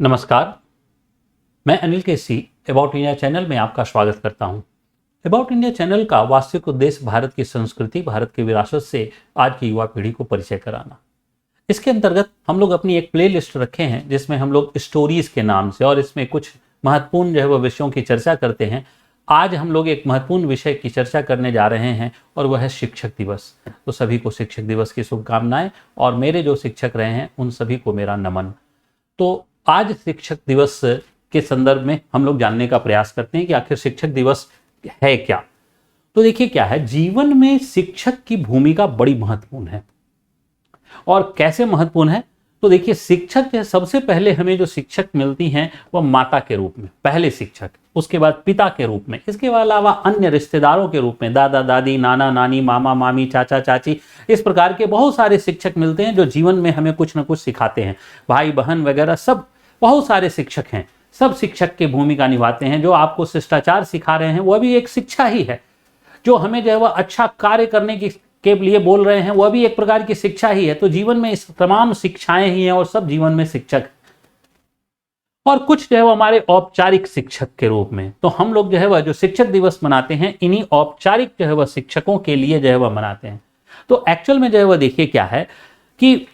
नमस्कार, मैं अनिल केसी about India channel में आपका स्वागत करता हूं। अबाउट इंडिया चैनल का वास्तविक उद्देश्य भारत की संस्कृति, भारत की विरासत से आज की युवा पीढ़ी को परिचय कराना। इसके अंतर्गत हम लोग अपनी एक प्लेलिस्ट रखे हैं जिसमें हम लोग स्टोरीज के नाम से और इसमें कुछ महत्वपूर्ण जो है वह विषयों की चर्चा करते हैं। आज हम लोग एक महत्वपूर्ण विषय की चर्चा करने जा रहे हैं और वह है शिक्षक दिवस। तो सभी को शिक्षक दिवस की शुभकामनाएं और मेरे जो शिक्षक रहे हैं उन सभी को मेरा नमन। तो आज शिक्षक दिवस के संदर्भ में हम लोग जानने का प्रयास करते हैं कि आखिर शिक्षक दिवस है क्या। तो देखिए क्या है, जीवन में शिक्षक की भूमिका बड़ी महत्वपूर्ण है। और कैसे महत्वपूर्ण है, तो देखिए शिक्षक सबसे पहले हमें जो शिक्षक मिलती हैं वह माता के रूप में, पहले शिक्षक, उसके बाद पिता के रूप में, इसके अलावा अन्य रिश्तेदारों के रूप में दादा दादी, नाना नानी, मामा मामी, चाचा चाची, इस प्रकार के बहुत सारे शिक्षक मिलते हैं जो जीवन में हमें कुछ न कुछ सिखाते हैं। भाई बहन वगैरह सब बहुत सारे शिक्षक हैं, सब शिक्षक की भूमिका निभाते हैं। जो आपको शिष्टाचार सिखा रहे हैं वह भी एक शिक्षा ही है। जो हमें जो है वह अच्छा कार्य करने के लिए बोल रहे हैं वह भी एक प्रकार की शिक्षा ही है। तो जीवन में इस तमाम शिक्षाएं ही हैं और सब जीवन में शिक्षक। और कुछ जो है वह हमारे औपचारिक शिक्षक के रूप में। तो हम लोग जो है वह जो शिक्षक दिवस मनाते हैं इन्हीं औपचारिक जो है वह शिक्षकों के लिए जो है वह मनाते हैं। तो एक्चुअल में जो है वह देखिए क्या है कि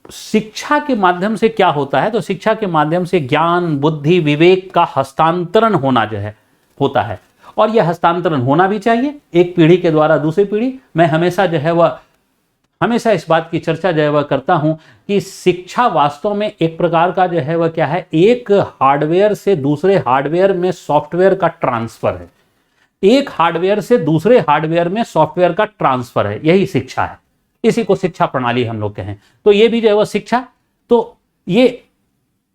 शिक्षा के माध्यम से क्या होता है, तो शिक्षा के माध्यम से ज्ञान, बुद्धि, विवेक का हस्तांतरण होना जो है होता है। और यह हस्तांतरण होना भी चाहिए एक पीढ़ी के द्वारा दूसरी पीढ़ी। मैं हमेशा जो है वह हमेशा इस बात की चर्चा जो है वह करता हूं कि शिक्षा वास्तव में एक प्रकार का जो है वह क्या है, एक हार्डवेयर से दूसरे हार्डवेयर में सॉफ्टवेयर का ट्रांसफर है। एक हार्डवेयर से दूसरे हार्डवेयर में सॉफ्टवेयर का ट्रांसफर है, यही शिक्षा है। इसी को शिक्षा प्रणाली हम लोग कहें। तो ये भी जो है वह शिक्षा, तो ये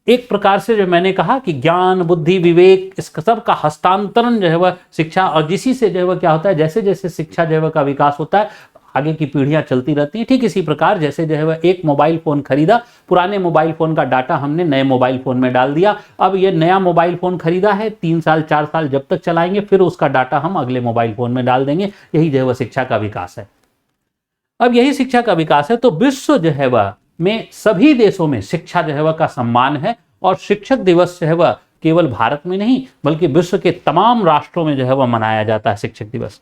एक प्रकार से जो मैंने कहा कि ज्ञान, बुद्धि, विवेक, इस सब का हस्तांतरण जो है वह शिक्षा। और जिसी से जो है वह क्या होता है, जैसे जैसे शिक्षा जो है वह का विकास होता है आगे की पीढ़ियां चलती रहती हैं। ठीक इसी प्रकार जैसे जो है वह एक मोबाइल फोन खरीदा, पुराने मोबाइल फोन का डाटा हमने नए मोबाइल फोन में डाल दिया। अब ये नया मोबाइल फोन खरीदा है, 3 साल 4 साल जब तक चलाएंगे फिर उसका डाटा हम अगले मोबाइल फोन में डाल देंगे। यही जो है वह शिक्षा का विकास है। अब यही शिक्षा का विकास है। तो विश्व जो है वह में सभी देशों में शिक्षा जो है वह का सम्मान है। और शिक्षक दिवस जो है वह केवल भारत में नहीं बल्कि विश्व के तमाम राष्ट्रों में जो है वह मनाया जाता है शिक्षक दिवस।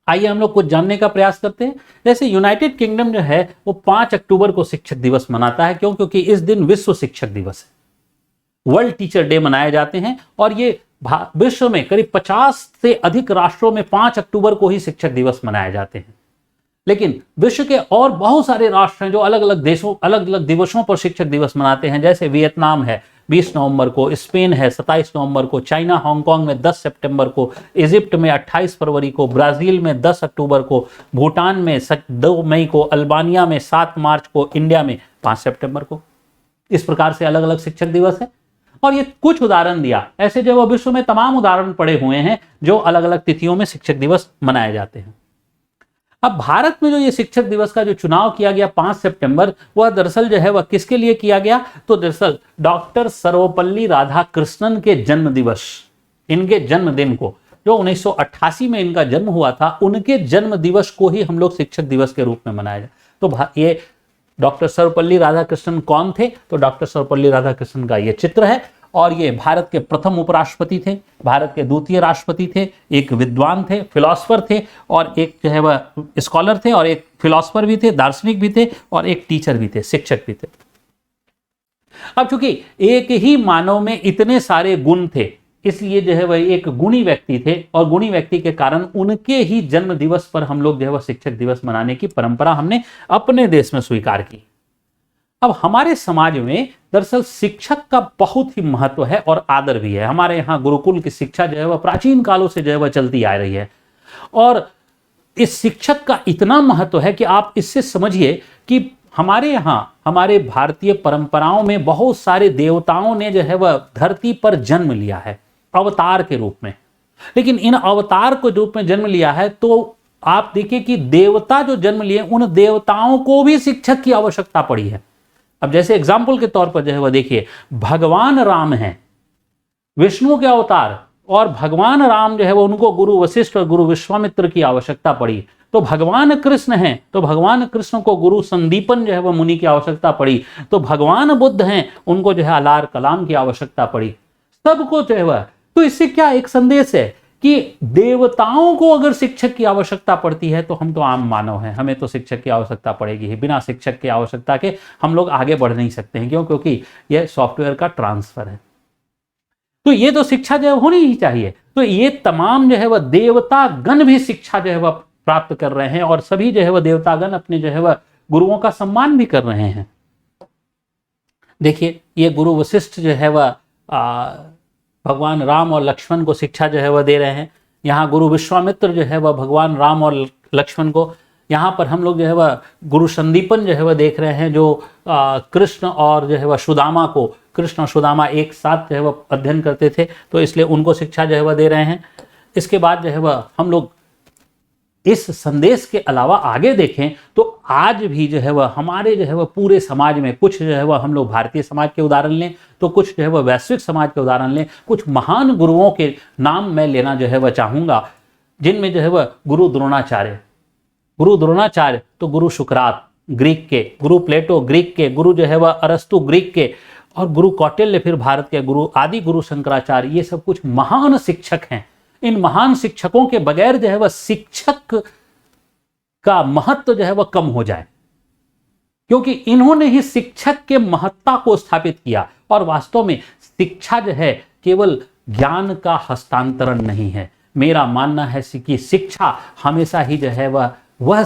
आइए हम लोग कुछ जानने का प्रयास करते हैं। जैसे यूनाइटेड किंगडम जो है वो 5 अक्टूबर को शिक्षक दिवस मनाता है। क्यों? क्योंकि इस दिन विश्व शिक्षक दिवस है, वर्ल्ड टीचर डे मनाए जाते हैं। और ये विश्व में करीब 50 से अधिक राष्ट्रों में 5 अक्टूबर को ही शिक्षक दिवस मनाए जाते हैं। लेकिन विश्व के और बहुत सारे राष्ट्र हैं जो अलग अलग देशों, अलग अलग दिवसों पर शिक्षक दिवस मनाते हैं। जैसे वियतनाम है 20 नवंबर को, स्पेन है 27 नवंबर को, चाइना हांगकांग में 10 सितंबर को, इजिप्ट में 28 फरवरी को, ब्राजील में 10 अक्टूबर को, भूटान में 2 मई को, अल्बानिया में 7 मार्च को, इंडिया में 5 सितंबर को। इस प्रकार से अलग अलग शिक्षक दिवस है। और ये कुछ उदाहरण दिया, ऐसे जो वो विश्व में तमाम उदाहरण पड़े हुए हैं जो अलग अलग तिथियों में शिक्षक दिवस मनाए जाते हैं। अब भारत में जो ये शिक्षक दिवस का जो चुनाव किया गया 5 सितंबर, वह दरअसल जो है वह किसके लिए किया गया, तो दरअसल डॉक्टर सर्वपल्ली राधाकृष्णन के जन्म दिवस, इनके जन्मदिन को, जो 1988 में इनका जन्म हुआ था, उनके जन्म दिवस को ही हम लोग शिक्षक दिवस के रूप में मनाया जाए। तो ये डॉक्टर सर्वपल्ली राधाकृष्णन कौन थे, तो डॉक्टर सर्वपल्ली राधाकृष्णन का ये चित्र है। और ये भारत के प्रथम उपराष्ट्रपति थे, भारत के द्वितीय राष्ट्रपति थे, एक विद्वान थे, फिलोसफर थे, और एक जो है वह स्कॉलर थे, और एक फिलोसफर भी थे, दार्शनिक भी थे, और एक टीचर भी थे, शिक्षक भी थे। अब चूंकि एक ही मानव में इतने सारे गुण थे, इसलिए जो है वह एक गुणी व्यक्ति थे। और गुणी व्यक्ति के कारण उनके ही जन्म दिवस पर हम लोग जो है वह शिक्षक दिवस मनाने की परंपरा हमने अपने देश में स्वीकार की। अब हमारे समाज में दरअसल शिक्षक का बहुत ही महत्व है और आदर भी है। हमारे यहाँ गुरुकुल की शिक्षा जो है वह प्राचीन कालों से जो है वह चलती आ रही है। और इस शिक्षक का इतना महत्व है कि आप इससे समझिए कि हमारे यहाँ, हमारे भारतीय परंपराओं में बहुत सारे देवताओं ने जो है वह धरती पर जन्म लिया है अवतार के रूप में। लेकिन इन अवतार के रूप में जन्म लिया है तो आप देखिए कि देवता जो जन्म लिए, उन देवताओं को भी शिक्षक की आवश्यकता पड़ी है। अब जैसे एग्जाम्पल के तौर पर जो है वह देखिए, भगवान राम हैं विष्णु के अवतार, और भगवान राम जो है वो उनको गुरु वशिष्ठ और गुरु विश्वामित्र की आवश्यकता पड़ी। तो भगवान कृष्ण हैं तो भगवान कृष्ण को गुरु संदीपन जो है वह मुनि की आवश्यकता पड़ी, तो भगवान बुद्ध हैं उनको जो है अलार कलाम की आवश्यकता पड़ी, सबको जो है वह। तो इससे क्या एक संदेश है कि देवताओं को अगर शिक्षक की आवश्यकता पड़ती है तो हम तो आम मानव हैं, हमें तो शिक्षक की आवश्यकता पड़ेगी ही। बिना शिक्षक की आवश्यकता के हम लोग आगे बढ़ नहीं सकते हैं, क्यों? क्योंकि यह सॉफ्टवेयर का ट्रांसफर है। तो ये तो शिक्षा जो है होनी ही चाहिए। तो ये तमाम जो है वह देवता गण भी शिक्षा जो है वह प्राप्त कर रहे हैं और सभी जो है वह देवतागण अपने जो है वह गुरुओं का सम्मान भी कर रहे हैं। देखिए ये गुरु वशिष्ठ जो है वह भगवान राम और लक्ष्मण को शिक्षा जो है वह दे रहे हैं। यहाँ गुरु विश्वामित्र जो है वह भगवान राम और लक्ष्मण को, यहाँ पर हम लोग जो है वह गुरु संदीपन जो है वह देख रहे हैं, जो कृष्ण और जो है वह सुदामा को, कृष्ण और सुदामा एक साथ जो है वह अध्ययन करते थे, तो इसलिए उनको शिक्षा जो है वह दे रहे हैं। इसके बाद जो है वह हम लोग इस संदेश के अलावा आगे देखें तो आज भी जो है वह हमारे जो है वह पूरे समाज में, कुछ जो है वह हम लोग भारतीय समाज के उदाहरण लें तो कुछ जो है वह वैश्विक समाज के उदाहरण लें, कुछ महान गुरुओं के नाम मैं लेना जो है वह चाहूँगा, जिनमें जो है वह गुरु द्रोणाचार्य तो गुरु सुकरात ग्रीक के, गुरु प्लेटो ग्रीक के, गुरु जो है वह अरस्तु ग्रीक के, और गुरु कौटिल्य फिर भारत के गुरु, आदि गुरु शंकराचार्य, ये सब कुछ महान शिक्षक हैं। इन महान शिक्षकों के बगैर जो है वह शिक्षक का महत्व जो है वह कम हो जाए, क्योंकि इन्होंने ही शिक्षक के महत्ता को स्थापित किया। और वास्तव में शिक्षा जो है केवल ज्ञान का हस्तांतरण नहीं है। मेरा मानना है कि शिक्षा हमेशा ही जो है वह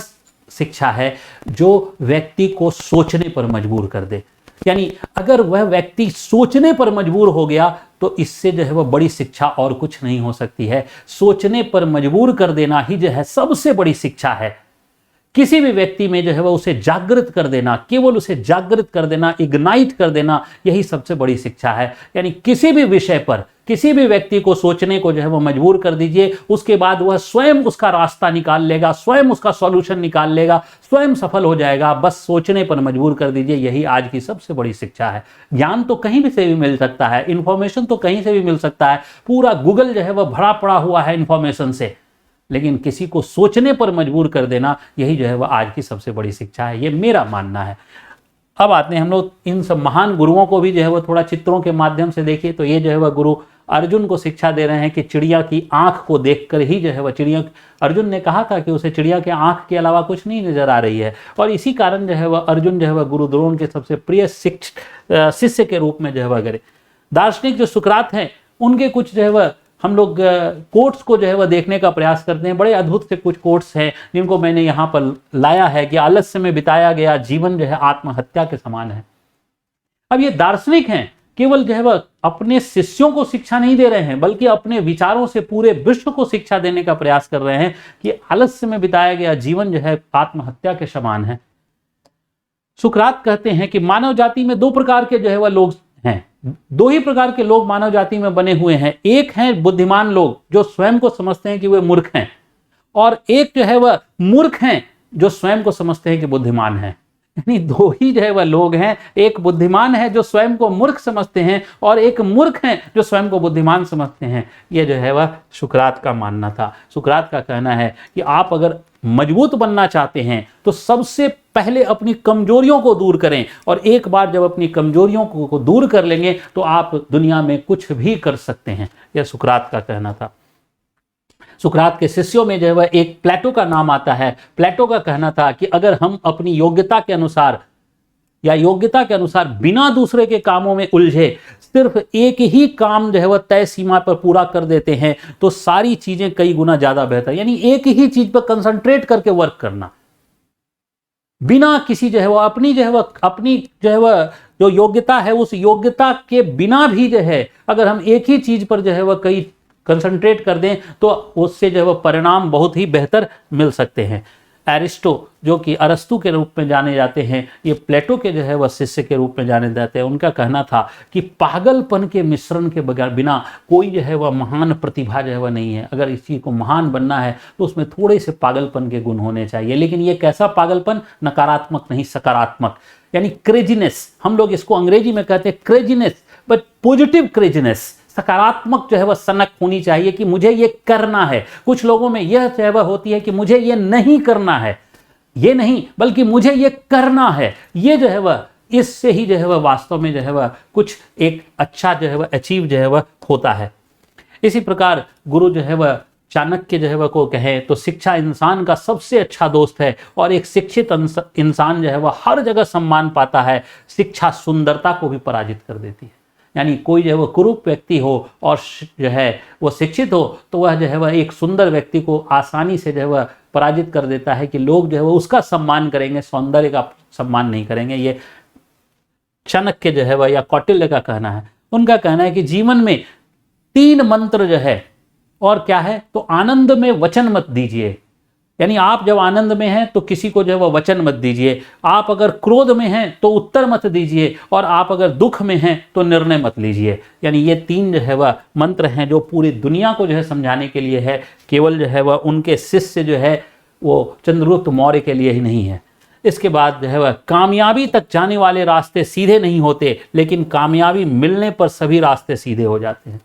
शिक्षा है जो व्यक्ति को सोचने पर मजबूर कर दे। यानी अगर वह व्यक्ति सोचने पर मजबूर हो गया तो इससे जो है वह बड़ी शिक्षा और कुछ नहीं हो सकती है। सोचने पर मजबूर कर देना ही जो है सबसे बड़ी शिक्षा है। किसी भी व्यक्ति में जो है वह उसे जागृत कर देना, केवल उसे जागृत कर देना, इग्नाइट कर देना, यही सबसे बड़ी शिक्षा है। यानी किसी भी विषय पर किसी भी व्यक्ति को सोचने को जो है वह मजबूर कर दीजिए, उसके बाद वह स्वयं उसका रास्ता निकाल लेगा, स्वयं उसका सॉल्यूशन निकाल लेगा, स्वयं सफल हो जाएगा। बस सोचने पर मजबूर कर दीजिए, यही आज की सबसे बड़ी शिक्षा है। ज्ञान तो कहीं भी से भी मिल सकता है, इंफॉर्मेशन तो कहीं से भी मिल सकता है, पूरा गूगल जो है वह भरा पड़ा हुआ है इंफॉर्मेशन से, लेकिन किसी को सोचने पर मजबूर कर देना, यही जो है वह आज की सबसे बड़ी शिक्षा है। ये मेरा मानना है। अब आते हैं हम लोग इन सब महान गुरुओं को भी जो है वह थोड़ा चित्रों के माध्यम से देखिए। तो ये जो है वह गुरु अर्जुन को शिक्षा दे रहे हैं कि चिड़िया की आंख को देखकर ही जो है वह चिड़िया, अर्जुन ने कहा था कि उसे चिड़िया के आंख के अलावा कुछ नहीं नजर आ रही है, और इसी कारण जो है वह अर्जुन जो है वह गुरु द्रोण के सबसे प्रिय शिष्य के रूप में जो है वह करे। दार्शनिक जो सुकरात हैं उनके कुछ जो है वह हम लोग कोट्स को जो है वह देखने का प्रयास करते हैं। बड़े अद्भुत से कुछ कोट्स हैं जिनको मैंने यहाँ पर लाया है कि आलस्य में बिताया गया जीवन जो है आत्महत्या के समान है। अब ये दार्शनिक हैं, केवल जो है वह अपने शिष्यों को शिक्षा नहीं दे रहे हैं, बल्कि अपने विचारों से पूरे विश्व को शिक्षा देने का प्रयास कर रहे हैं कि आलस्य में बिताया गया जीवन जो है आत्महत्या के समान है। सुकरात कहते हैं कि मानव जाति में दो प्रकार के जो है वह लोग हैं, दो ही प्रकार के लोग मानव जाति में बने हुए हैं। एक हैं बुद्धिमान लोग जो स्वयं को समझते हैं कि वे मूर्ख हैं, और एक जो है वह मूर्ख हैं जो स्वयं को समझते हैं कि बुद्धिमान हैं। यानी दो ही जो है वह लोग हैं, एक बुद्धिमान है जो स्वयं को मूर्ख समझते हैं, और एक मूर्ख है जो स्वयं को बुद्धिमान समझते हैं। यह जो है वह सुकरात का मानना था। सुकरात का कहना है कि आप अगर मजबूत बनना चाहते हैं तो सबसे पहले अपनी कमजोरियों को दूर करें, और एक बार जब अपनी कमजोरियों को दूर कर लेंगे तो आप दुनिया में कुछ भी कर सकते हैं। यह सुकरात का कहना था। सुकरात के शिष्यों में जो है वह एक प्लेटो का नाम आता है। प्लेटो का कहना था कि अगर हम अपनी योग्यता के अनुसार बिना दूसरे के कामों में उलझे सिर्फ एक ही काम जो है वह तय सीमा पर पूरा कर देते हैं तो सारी चीजें कई गुना ज्यादा बेहतर। यानी एक ही चीज पर कंसंट्रेट करके वर्क करना, बिना किसी जो है वह अपनी जो है वह जो योग्यता है उस योग्यता के बिना भी जो है अगर हम एक ही चीज पर जो है वह कई कंसंट्रेट कर दें तो उससे जो है वह परिणाम बहुत ही बेहतर मिल सकते हैं। एरिस्टो जो कि अरस्तु के रूप में जाने जाते हैं, ये प्लेटो के जो है वह शिष्य के रूप में जाने जाते हैं। उनका कहना था कि पागलपन के मिश्रण के बगैर बिना कोई जो है वह महान प्रतिभा जो है वह नहीं है। अगर इस चीज़ को महान बनना है तो उसमें थोड़े से पागलपन के गुण होने चाहिए, लेकिन ये कैसा पागलपन, नकारात्मक नहीं, सकारात्मक, यानी क्रेजीनेस। हम लोग इसको अंग्रेजी में कहते हैं क्रेजीनेस, बट पॉजिटिव क्रेजीनेस, सकारात्मक जो है वह सनक होनी चाहिए कि मुझे ये करना है। कुछ लोगों में यह जो है वह होती है कि मुझे ये नहीं करना है, ये नहीं बल्कि मुझे ये करना है। ये जो है वह, इससे ही जो है वह वास्तव में जो है वह कुछ एक अच्छा जो है वह अचीव जो है वह होता है। इसी प्रकार गुरु जो है वह चाणक्य जो है वह को कहे तो शिक्षा इंसान का सबसे अच्छा दोस्त है और एक शिक्षित इंसान जो है वह हर जगह सम्मान पाता है। शिक्षा सुंदरता को भी पराजित कर देती है। यानी कोई जो है वह कुरूप व्यक्ति हो और जो है वह शिक्षित हो तो वह जो है वह एक सुंदर व्यक्ति को आसानी से जो है वह पराजित कर देता है कि लोग जो है वह उसका सम्मान करेंगे, सौंदर्य का सम्मान नहीं करेंगे। ये चाणक्य जो है वह या कौटिल्य का कहना है। उनका कहना है कि जीवन में 3 मंत्र जो है और क्या है, तो आनंद में वचन मत दीजिए। यानी आप जब आनंद में हैं तो किसी को जो है वह वचन मत दीजिए। आप अगर क्रोध में हैं तो उत्तर मत दीजिए और आप अगर दुख में हैं तो निर्णय मत लीजिए। यानी ये 3 जो है वह मंत्र हैं जो पूरी दुनिया को जो है समझाने के लिए है। केवल जो है वह उनके शिष्य जो है वो चंद्रगुप्त मौर्य के लिए ही नहीं है। इसके बाद जो है वह कामयाबी तक जाने वाले रास्ते सीधे नहीं होते, लेकिन कामयाबी मिलने पर सभी रास्ते सीधे हो जाते हैं।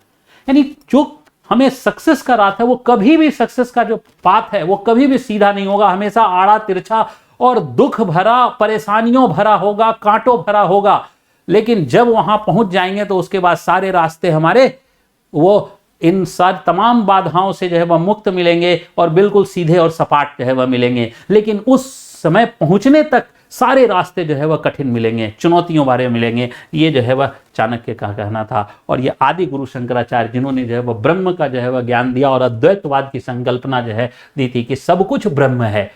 यानी जो हमें सक्सेस का रास्ता है वो कभी भी, सक्सेस का जो पाथ है वो कभी भी सीधा नहीं होगा, हमेशा आड़ा तिरछा और दुख भरा, परेशानियों भरा होगा, कांटों भरा होगा। लेकिन जब वहां पहुंच जाएंगे तो उसके बाद सारे रास्ते हमारे वो इन तमाम बाधाओं से जो है वह मुक्त मिलेंगे और बिल्कुल सीधे और सपाट जो है वह मिलेंगे। लेकिन उस समय पहुंचने तक सारे रास्ते जो है वह कठिन मिलेंगे, चुनौतियों वाले मिलेंगे। ये जो है वह चाणक्य का कहना था। और ये आदि गुरु शंकराचार्य जिन्होंने जो है वह ब्रह्म का जो है वह ज्ञान दिया और अद्वैतवाद की संकल्पना जो है दी थी कि सब कुछ ब्रह्म है।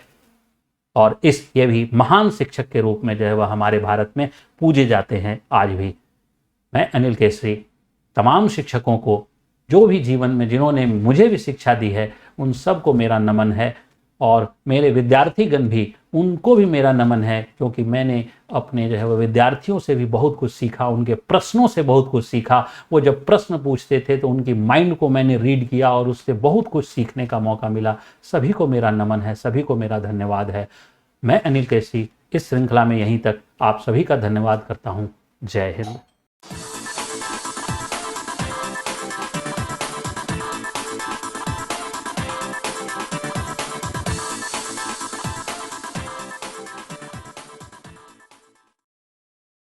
और ये भी महान शिक्षक के रूप में जो है वह हमारे भारत में पूजे जाते हैं आज भी। मैं अनिल केसरी तमाम शिक्षकों को, जो भी जीवन में जिन्होंने मुझे भी शिक्षा दी है, उन सबको मेरा नमन है। और मेरे विद्यार्थीगण भी, उनको भी मेरा नमन है, क्योंकि मैंने अपने जो है वो विद्यार्थियों से भी बहुत कुछ सीखा, उनके प्रश्नों से बहुत कुछ सीखा। वो जब प्रश्न पूछते थे तो उनकी माइंड को मैंने रीड किया और उससे बहुत कुछ सीखने का मौका मिला। सभी को मेरा नमन है, सभी को मेरा धन्यवाद है। मैं अनिल केसरी इस श्रृंखला में यहीं तक आप सभी का धन्यवाद करता हूँ। जय हिंद।